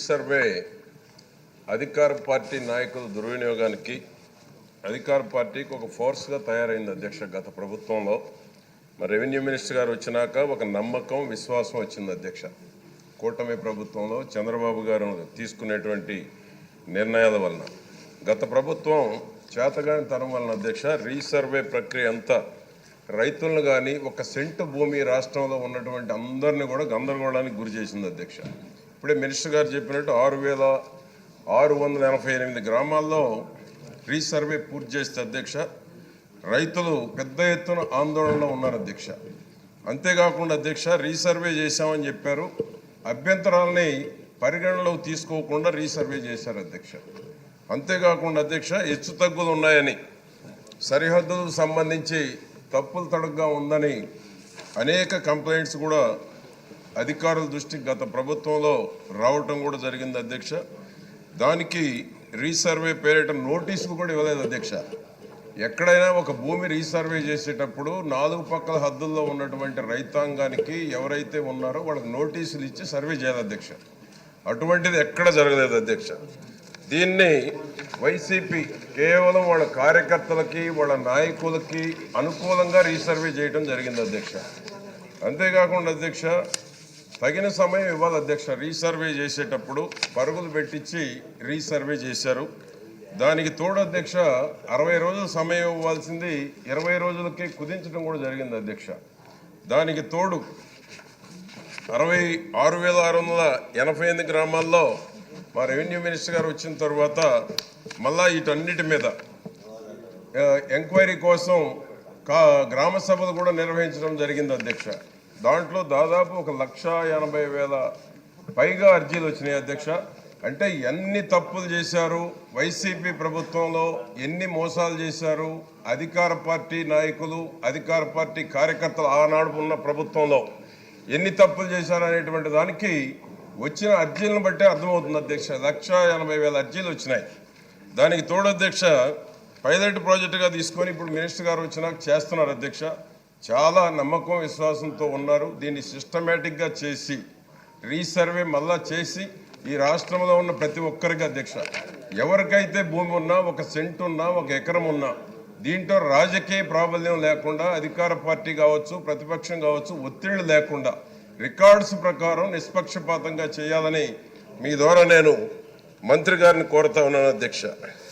Resurvey అధికార party నాయకుల దుర్వినియోగానికి అధికార పార్టీకి ఒక ఫోర్స్గా తయారైంది అధ్యక్ష. గత ప్రభుత్వంలో మరి రెవెన్యూ మినిస్టర్ గారు వచ్చినాక ఒక నమ్మకం విశ్వాసం వచ్చింది అధ్యక్ష. కూటమి ప్రభుత్వంలో చంద్రబాబు గారు తీసుకునేటువంటి నిర్ణయాల వలన గత ప్రభుత్వం చేతగాని తరం వలన అధ్యక్ష రీసర్వే ప్రక్రియ అంతా రైతులను కానీ ఒక సెంటు భూమి రాష్ట్రంలో ఉన్నటువంటి అందరినీ కూడా గందరగోళానికి గురి చేసింది అధ్యక్ష. ఇప్పుడే మినిస్టర్ గారు చెప్పినట్టు 6,688 గ్రామాల్లో రీసర్వే పూర్తి చేస్తే అధ్యక్ష రైతులు పెద్ద ఎత్తున ఆందోళనలో ఉన్నారు అధ్యక్ష. అంతేకాకుండా అధ్యక్ష రీసర్వే చేశామని చెప్పారు, అభ్యంతరాలని పరిగణనలోకి తీసుకోకుండా రీసర్వే చేశారు అధ్యక్ష. అంతేకాకుండా అధ్యక్ష హెచ్చు తగ్గులు ఉన్నాయని, సరిహద్దులకు సంబంధించి తప్పులు తడుగ్గా ఉందని అనేక కంప్లైంట్స్ కూడా అధికారుల దృష్టికి గత ప్రభుత్వంలో రావటం కూడా జరిగింది అధ్యక్ష. దానికి రీసర్వే పేరిట నోటీసులు కూడా ఇవ్వలేదు అధ్యక్ష. ఎక్కడైనా ఒక భూమి రీసర్వే చేసేటప్పుడు 4 పక్కల హద్దుల్లో ఉన్నటువంటి రైతాంగానికి ఎవరైతే ఉన్నారో వాళ్ళకి నోటీసులు ఇచ్చి సర్వే చేయాలి అధ్యక్ష. అటువంటిది ఎక్కడ జరగలేదు అధ్యక్ష. దీన్ని వైసీపీ కేవలం వాళ్ళ కార్యకర్తలకి వాళ్ళ నాయకులకి అనుకూలంగా రీసర్వే చేయడం జరిగింది అధ్యక్ష. అంతేకాకుండా అధ్యక్ష తగిన సమయం ఇవ్వాలి అధ్యక్ష. రీసర్వే చేసేటప్పుడు పరుగులు పెట్టించి రీసర్వే చేశారు. దానికి తోడు అధ్యక్ష 60 రోజుల సమయం ఇవ్వాల్సింది 20 రోజులకే కుదించడం కూడా జరిగింది అధ్యక్ష. దానికి తోడు 6,688 గ్రామాల్లో మా రెవెన్యూ మినిస్టర్ గారు వచ్చిన తర్వాత మళ్ళా వీటన్నిటి మీద ఎంక్వైరీ కోసం గ్రామ సభలు కూడా నిర్వహించడం జరిగింది అధ్యక్ష. దాంట్లో దాదాపు 1,80,000 పైగా అర్జీలు వచ్చినాయి అధ్యక్ష. అంటే ఎన్ని తప్పులు చేశారు వైసీపీ ప్రభుత్వంలో, ఎన్ని మోసాలు చేశారు అధికార పార్టీ నాయకులు, అధికార పార్టీ కార్యకర్తలు ఆనాడు ఉన్న ప్రభుత్వంలో ఎన్ని తప్పులు చేశారు అనేటువంటి దానికి వచ్చిన అర్జీలను బట్టే అర్థమవుతుంది అధ్యక్ష. 1,80,000 అర్జీలు వచ్చినాయి. దానికి తోడు అధ్యక్ష పైలట్ ప్రాజెక్టుగా తీసుకొని ఇప్పుడు మినిస్టర్ గారు వచ్చినాక చేస్తున్నారు అధ్యక్ష. చాలా నమ్మకం విశ్వాసంతో ఉన్నారు. దీన్ని సిస్టమేటిక్గా చేసి రీసర్వే మళ్ళా చేసి ఈ రాష్ట్రంలో ఉన్న ప్రతి ఒక్కరికి అధ్యక్ష ఎవరికైతే భూమి ఉన్నా, 1 సెంటు ఉన్నా, 1 ఎకరం ఉన్నా, దీంట్లో రాజకీయ ప్రాబల్యం లేకుండా అధికార పార్టీ కావచ్చు, ప్రతిపక్షం కావచ్చు, ఒత్తిళ్లు లేకుండా రికార్డ్స్ ప్రకారం నిష్పక్షపాతంగా చేయాలని మీ ద్వారా నేను మంత్రి గారిని కోరుతా ఉన్నాను అధ్యక్ష.